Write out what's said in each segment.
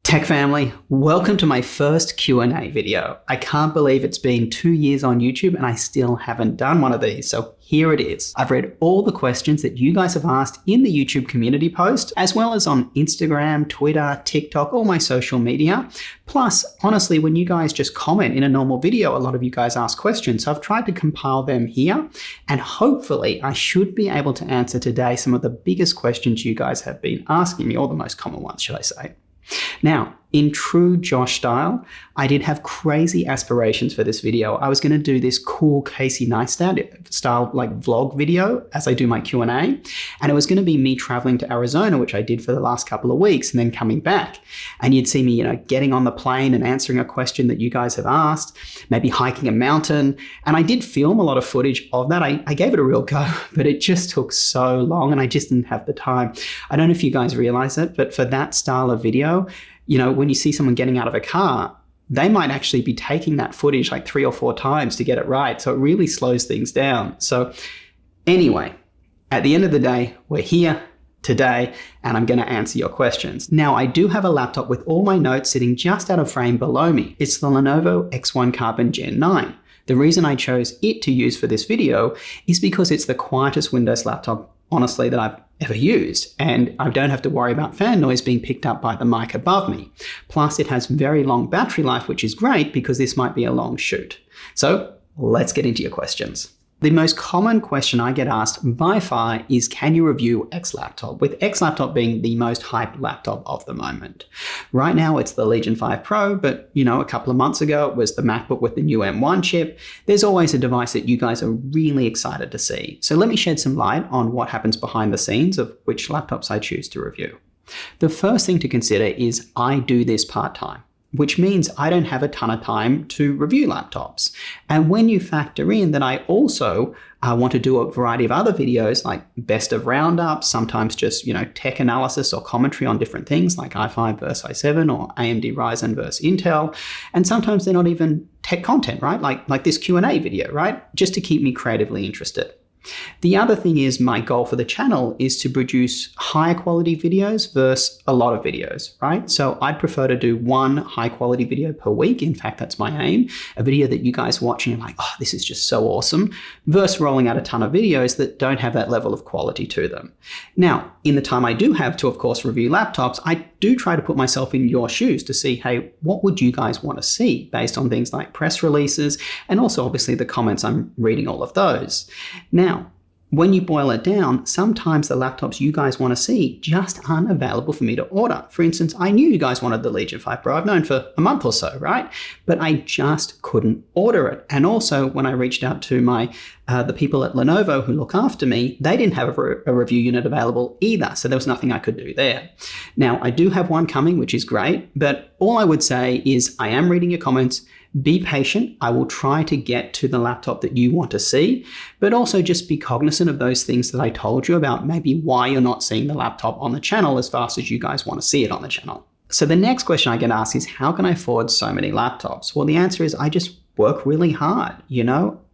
Tech family, welcome to my first Q&A video. I can't believe it's been 2 years on YouTube and I still haven't done one of these, so here it is. I've read all the questions that you guys have asked in the YouTube community post, as well as on Instagram, Twitter, TikTok, all my social media. Plus, honestly, when you guys just comment in a normal video, a lot of you guys ask questions, so I've tried to compile them here, and hopefully I should be able to answer today some of the biggest questions you guys have been asking me, or the most common ones, should I say. Now, in true Josh style, I did have crazy aspirations for this video. I was going to do this cool Casey Neistat style like vlog video as I do my Q&A, and it was going to be me traveling to Arizona, which I did for the last couple of weeks, and then coming back. And you'd see me, getting on the plane and answering a question that you guys have asked, maybe hiking a mountain. And I did film a lot of footage of that. I gave it a real go, but it just took so long and I just didn't have the time. I don't know if you guys realize it, but for that style of video, when you see someone getting out of a car, they might actually be taking that footage like 3 or 4 times to get it right. So it really slows things down. So anyway, at the end of the day, we're here today and I'm going to answer your questions. Now, I do have a laptop with all my notes sitting just out of frame below me. It's the Lenovo X1 Carbon Gen 9. The reason I chose it to use for this video is because it's the quietest Windows laptop, honestly, that I've ever used, and I don't have to worry about fan noise being picked up by the mic above me. Plus, it has very long battery life, which is great because this might be a long shoot. So let's get into your questions. The most common question I get asked by far is, can you review X laptop? With X laptop being the most hyped laptop of the moment. Right now it's the Legion 5 Pro, but a couple of months ago it was the MacBook with the new M1 chip. There's always a device that you guys are really excited to see. So let me shed some light on what happens behind the scenes of which laptops I choose to review. The first thing to consider is I do this part-time, which means I don't have a ton of time to review laptops. And when you factor in that I also want to do a variety of other videos like best of roundups, sometimes just, tech analysis or commentary on different things like i5 versus i7 or AMD Ryzen versus Intel. And sometimes they're not even tech content, right? Like this Q&A video, right? Just to keep me creatively interested. The other thing is my goal for the channel is to produce higher quality videos versus a lot of videos, right? So I'd prefer to do one high quality video per week. In fact, that's my aim. A video that you guys watch and you're like, oh, this is just so awesome, versus rolling out a ton of videos that don't have that level of quality to them. Now, in the time I do have to, of course, review laptops, I do try to put myself in your shoes to see, hey, what would you guys want to see based on things like press releases and also obviously the comments. I'm reading all of those. Now, when you boil it down, sometimes the laptops you guys want to see just aren't available for me to order. For instance, I knew you guys wanted the Legion 5 Pro. I've known for a month or so, right? But I just couldn't order it. And also, when I reached out to the people at Lenovo who look after me, they didn't have a review unit available either. So there was nothing I could do there. Now, I do have one coming, which is great. But all I would say is I am reading your comments. Be patient. I will try to get to the laptop that you want to see, but also just be cognizant of those things that I told you about maybe why you're not seeing the laptop on the channel as fast as you guys want to see it on the channel. So the next question I get asked is, how can I afford so many laptops? Well, the answer is I just work really hard,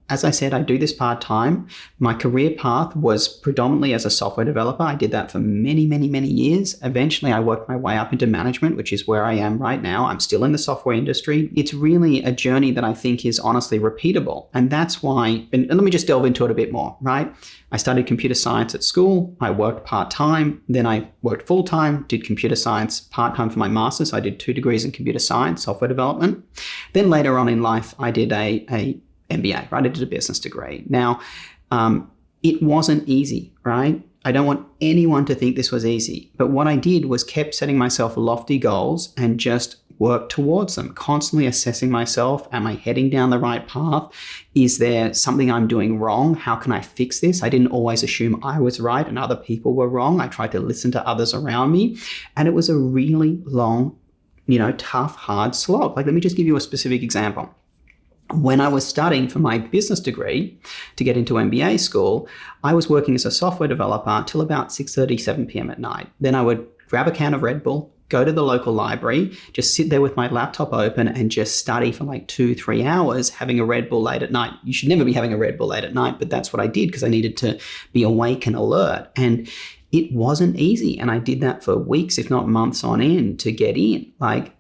As I said, I do this part-time. My career path was predominantly as a software developer. I did that for many, many, many years. Eventually, I worked my way up into management, which is where I am right now. I'm still in the software industry. It's really a journey that I think is honestly repeatable. And that's why, and let me just delve into it a bit more, right? I studied computer science at school. I worked part-time. Then I worked full-time, did computer science part-time for my master's. I did 2 degrees in computer science, software development. Then later on in life, I did a MBA, right? I did a business degree. Now, it wasn't easy, right? I don't want anyone to think this was easy, but what I did was kept setting myself lofty goals and just work towards them, constantly assessing myself. Am I heading down the right path? Is there something I'm doing wrong? How can I fix this? I didn't always assume I was right and other people were wrong. I tried to listen to others around me, and it was a really long, tough, hard slog. Like, let me just give you a specific example. When I was studying for my business degree to get into MBA school, I was working as a software developer till about 6:30, 7 p.m. at night. Then I would grab a can of Red Bull, go to the local library, just sit there with my laptop open and just study for like 2-3 hours, having a Red Bull late at night. You should never be having a Red Bull late at night, but that's what I did because I needed to be awake and alert. And it wasn't easy. And I did that for weeks, if not months on end to get in. Like,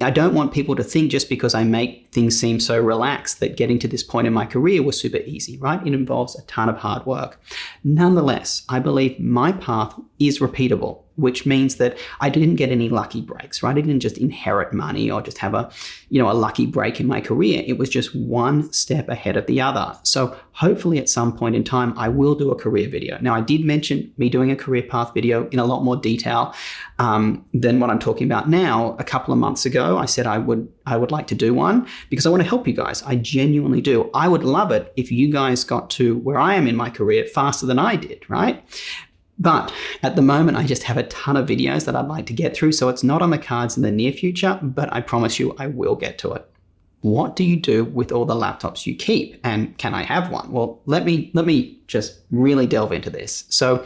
I don't want people to think just because I make things seem so relaxed that getting to this point in my career was super easy, right? It involves a ton of hard work. Nonetheless, I believe my path is repeatable, which means that I didn't get any lucky breaks, right? I didn't just inherit money or just have a lucky break in my career. It was just one step ahead of the other. So hopefully at some point in time, I will do a career video. Now, I did mention me doing a career path video in a lot more detail than what I'm talking about now. A couple of months ago, I said I would like to do one because I want to help you guys. I genuinely do. I would love it if you guys got to where I am in my career faster than I did, right? But at the moment, I just have a ton of videos that I'd like to get through, so it's not on the cards in the near future, but I promise you I will get to it. What do you do with all the laptops you keep? And can I have one? Well, let me just really delve into this. So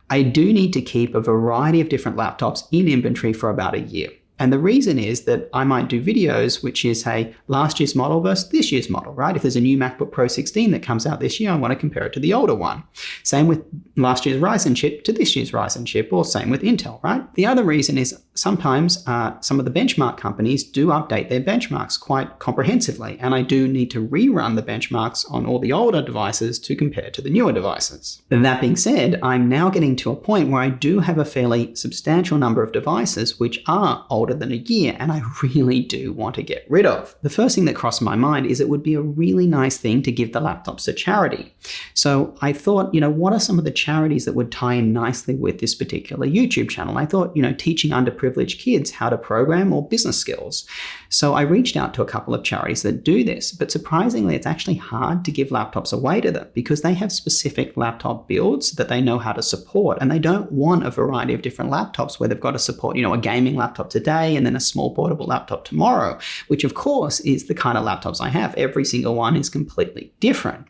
I do need to keep a variety of different laptops in inventory for about a year. And the reason is that I might do videos, which is, hey, last year's model versus this year's model, right? If there's a new MacBook Pro 16 that comes out this year, I want to compare it to the older one. Same with last year's Ryzen chip to this year's Ryzen chip, or same with Intel, right? The other reason is sometimes some of the benchmark companies do update their benchmarks quite comprehensively, and I do need to rerun the benchmarks on all the older devices to compare to the newer devices. That being said, I'm now getting to a point where I do have a fairly substantial number of devices which are older than a year, and I really do want to get rid of. The first thing that crossed my mind is it would be a really nice thing to give the laptops to charity. So I thought, what are some of the charities that would tie in nicely with this particular YouTube channel? I thought, teaching underprivileged kids how to program or business skills. So I reached out to a couple of charities that do this, but surprisingly, it's actually hard to give laptops away to them because they have specific laptop builds that they know how to support, and they don't want a variety of different laptops where they've got to support, a gaming laptop today and then a small portable laptop tomorrow, which of course is the kind of laptops I have. Every single one is completely different.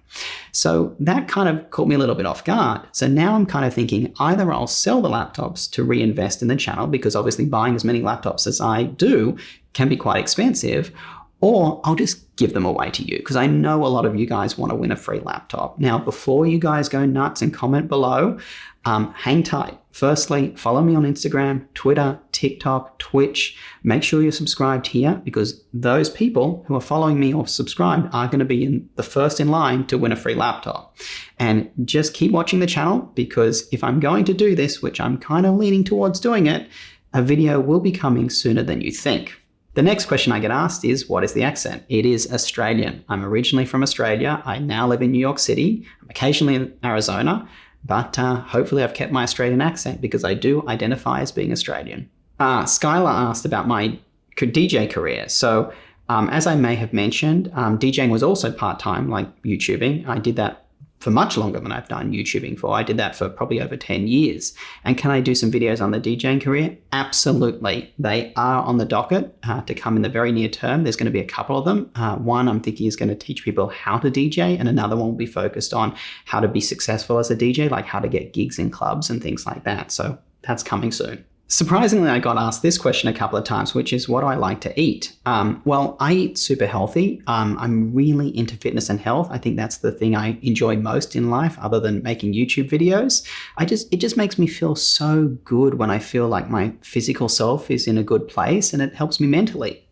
So that kind of caught me a little bit off guard. So now I'm kind of thinking either I'll sell the laptops to reinvest in the channel, because obviously buying as many laptops as I do can be quite expensive, or I'll just give them away to you because I know a lot of you guys want to win a free laptop. Now, before you guys go nuts and comment below, hang tight. Firstly, follow me on Instagram, Twitter, TikTok, Twitch. Make sure you're subscribed here because those people who are following me or subscribed are going to be the first in line to win a free laptop. And just keep watching the channel because if I'm going to do this, which I'm kind of leaning towards doing it, a video will be coming sooner than you think. The next question I get asked is, what is the accent? It is Australian. I'm originally from Australia. I now live in New York City. I'm occasionally in Arizona, but hopefully I've kept my Australian accent because I do identify as being Australian. Skylar asked about my DJ career. So as I may have mentioned, DJing was also part-time, like YouTubing. I did that for much longer than I've done YouTubing for. I did that for probably over 10 years. And can I do some videos on the DJing career? Absolutely. They are on the docket to come in the very near term. There's going to be a couple of them. One I'm thinking is going to teach people how to DJ, and another one will be focused on how to be successful as a DJ, like how to get gigs in clubs and things like that. So that's coming soon. Surprisingly, I got asked this question a couple of times, which is what do I like to eat? Well, I eat super healthy. I'm really into fitness and health. I think that's the thing I enjoy most in life other than making YouTube videos. It just makes me feel so good when I feel like my physical self is in a good place, and it helps me mentally.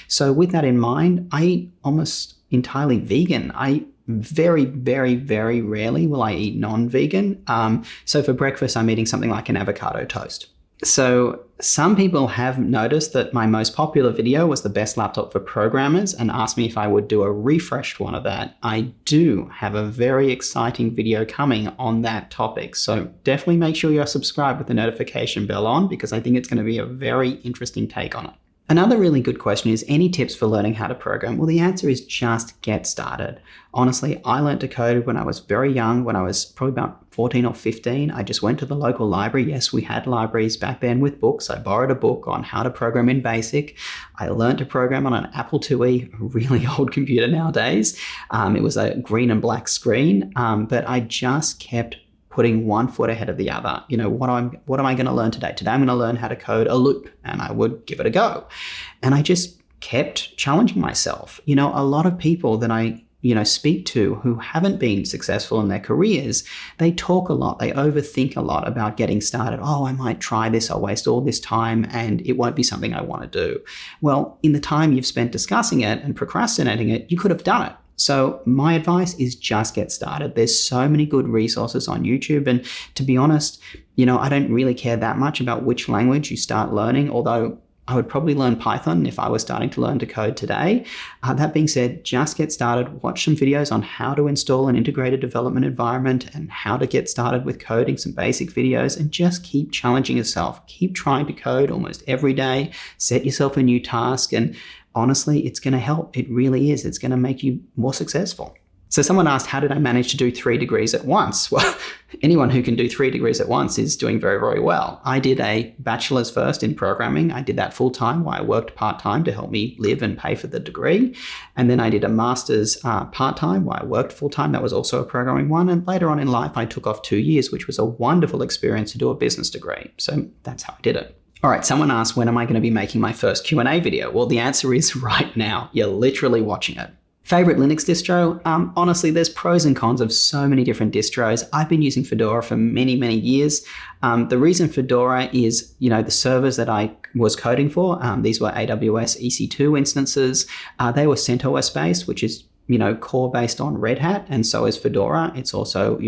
So with that in mind, I eat almost entirely vegan. Very, very, very rarely will I eat non-vegan. So for breakfast, I'm eating something like an avocado toast. So some people have noticed that my most popular video was the best laptop for programmers and asked me if I would do a refreshed one of that. I do have a very exciting video coming on that topic. So definitely make sure you're subscribed with the notification bell on because I think it's going to be a very interesting take on it. Another really good question is, any tips for learning how to program? Well, the answer is just get started. Honestly, I learned to code when I was very young, when I was probably about 14 or 15. I just went to the local library. Yes, we had libraries back then with books. I borrowed a book on how to program in BASIC. I learned to program on an Apple IIe, a really old computer nowadays. It was a green and black screen, but I just kept putting one foot ahead of the other. What am I going to learn today? Today I'm going to learn how to code a loop, and I would give it a go. And I just kept challenging myself. A lot of people that I speak to who haven't been successful in their careers, they talk a lot. They overthink a lot about getting started. Oh, I might try this. I'll waste all this time and it won't be something I want to do. Well, in the time you've spent discussing it and procrastinating it, you could have done it. So my advice is just get started. There's so many good resources on YouTube. And to be honest, I don't really care that much about which language you start learning, although I would probably learn Python if I was starting to learn to code today. That being said, just get started. Watch some videos on how to install an integrated development environment and how to get started with coding, some basic videos, and just keep challenging yourself. Keep trying to code almost every day. Set yourself a new task, and honestly, it's going to help. It really is. It's going to make you more successful. So someone asked, how did I manage to do 3 degrees at once? Well, anyone who can do 3 degrees at once is doing very, very well. I did a bachelor's first in programming. I did that full time while I worked part time to help me live and pay for the degree. And then I did a master's part time while I worked full time. That was also a programming one. And later on in life, I took off 2 years, which was a wonderful experience to do a business degree. So that's how I did it. All right, someone asked, when am I going to be making my first Q&A video? Well, the answer is right now. You're literally watching it. Favorite Linux distro? Honestly, there's pros and cons of so many different distros. I've been using Fedora for many, many years. The reason Fedora is, the servers that I was coding for, these were AWS EC2 instances. They were CentOS based, which is, core based on Red Hat. And so is Fedora. It's also,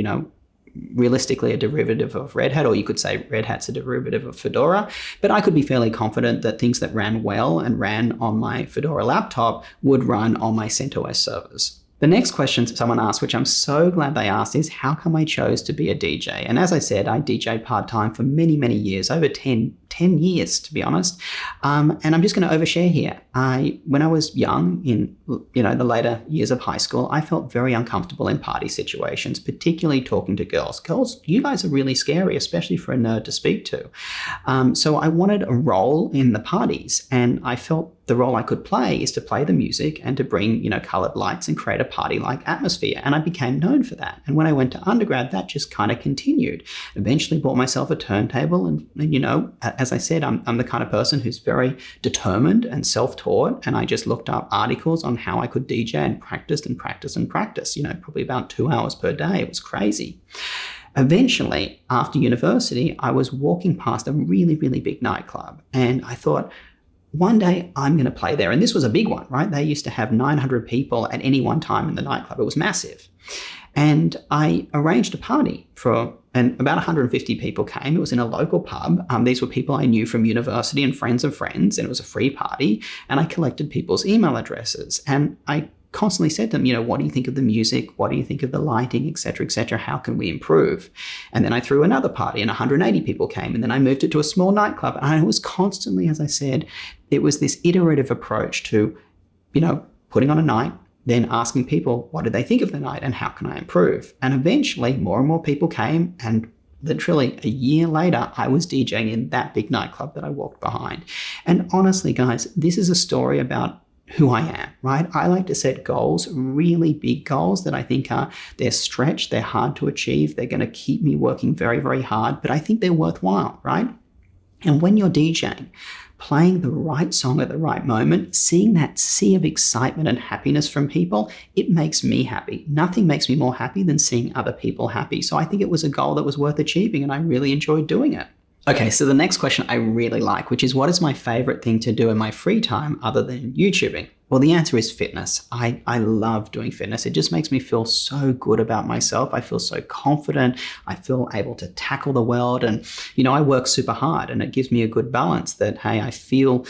realistically a derivative of Red Hat, or you could say Red Hat's a derivative of Fedora. But I could be fairly confident that things that ran well and ran on my Fedora laptop would run on my CentOS servers. The next question someone asked, which I'm so glad they asked, is how come I chose to be a DJ? And as I said, I DJed part-time for many, many years, over 10 years, to be honest. And I'm just going to overshare here. When I was young, in the later years of high school, I felt very uncomfortable in party situations, particularly talking to girls. Girls, you guys are really scary, especially for a nerd to speak to. So I wanted a role in the parties, and I felt the role I could play is to play the music and to bring, colored lights and create a party-like atmosphere. And I became known for that. And when I went to undergrad, that just kind of continued. Eventually bought myself a turntable. And as I said, I'm the kind of person who's very determined and self-taught. And I just looked up articles on how I could DJ and practiced and practiced and practiced, probably about 2 hours per day. It was crazy. Eventually, after university, I was walking past a really, really big nightclub. And I thought, one day I'm going to play there. And this was a big one, right? They used to have 900 people at any one time in the nightclub. It was massive. And I arranged a party and about 150 people came. It was in a local pub. These were people I knew from university and friends of friends, and it was a free party. And I collected people's email addresses. And I constantly said to them, what do you think of the music? What do you think of the lighting, et cetera, et cetera? How can we improve? And then I threw another party and 180 people came. And then I moved it to a small nightclub. And I was constantly, as I said, it was this iterative approach to, putting on a night, then asking people, what did they think of the night and how can I improve? And eventually more and more people came, and literally a year later, I was DJing in that big nightclub that I walked behind. And honestly, guys, this is a story about who I am, right? I like to set goals, really big goals that I think they're stretched, they're hard to achieve, they're going to keep me working very, very hard, but I think they're worthwhile, right? And when you're DJing, playing the right song at the right moment, seeing that sea of excitement and happiness from people, it makes me happy. Nothing makes me more happy than seeing other people happy. So I think it was a goal that was worth achieving, and I really enjoyed doing it. Okay, so the next question I really like, which is, what is my favorite thing to do in my free time other than YouTubing? Well, the answer is fitness. I love doing fitness. It just makes me feel so good about myself. I feel so confident. I feel able to tackle the world. And, I work super hard, and it gives me a good balance that, hey, I feel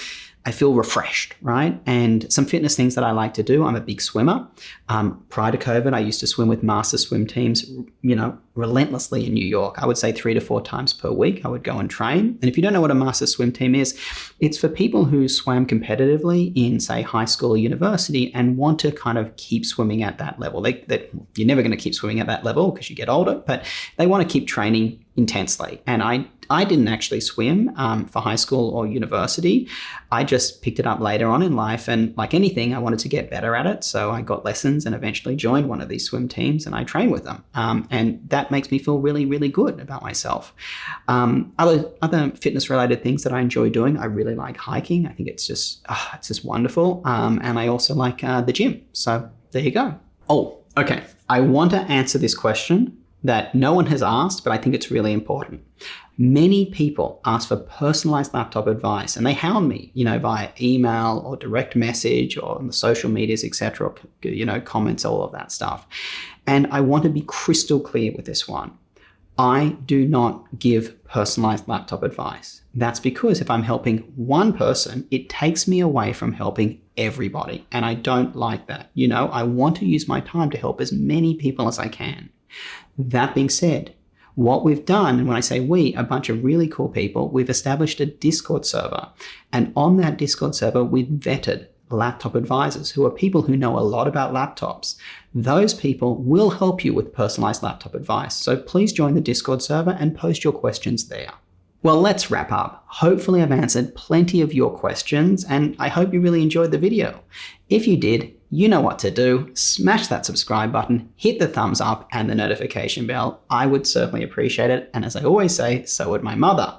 refreshed, right? And some fitness things that I like to do. I'm a big swimmer. Prior to COVID, I used to swim with master swim teams, relentlessly in New York. I would say 3 to 4 times per week, I would go and train. And if you don't know what a master swim team is, it's for people who swam competitively in, say, high school or university and want to kind of keep swimming at that level. You're never going to keep swimming at that level because you get older, but they want to keep training intensely. And I didn't actually swim for high school or university. I just picked it up later on in life. And like anything, I wanted to get better at it. So I got lessons and eventually joined one of these swim teams, and I train with them. And that makes me feel really, really good about myself. Other fitness related things that I enjoy doing, I really like hiking. I think it's just wonderful. And I also like the gym. So there you go. Oh, okay. I want to answer this question that no one has asked, but I think it's really important. Many people ask for personalized laptop advice and they hound me, via email or direct message or on the social medias, etc., comments, all of that stuff. And I want to be crystal clear with this one. I do not give personalized laptop advice. That's because if I'm helping one person, it takes me away from helping everybody. And I don't like that. I want to use my time to help as many people as I can. That being said, what we've done, and when I say we, a bunch of really cool people, we've established a Discord server. And on that Discord server, we've vetted laptop advisors who are people who know a lot about laptops. Those people will help you with personalized laptop advice. So please join the Discord server and post your questions there. Well, let's wrap up. Hopefully I've answered plenty of your questions and I hope you really enjoyed the video. If you did, you know what to do. Smash that subscribe button, hit the thumbs up and the notification bell. I would certainly appreciate it. And as I always say, so would my mother.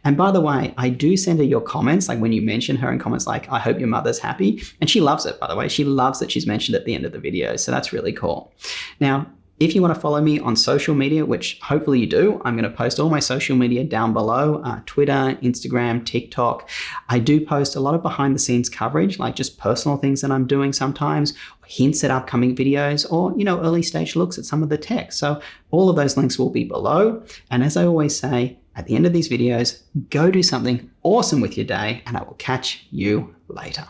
And by the way, I do send her your comments, like when you mention her in comments like, I hope your mother's happy. And she loves it, by the way. She loves that she's mentioned at the end of the video. So that's really cool. Now, if you want to follow me on social media, which hopefully you do, I'm going to post all my social media down below, Twitter, Instagram, TikTok. I do post a lot of behind the scenes coverage, like just personal things that I'm doing sometimes, hints at upcoming videos, or, early stage looks at some of the tech. So all of those links will be below. And as I always say, at the end of these videos, go do something awesome with your day, and I will catch you later.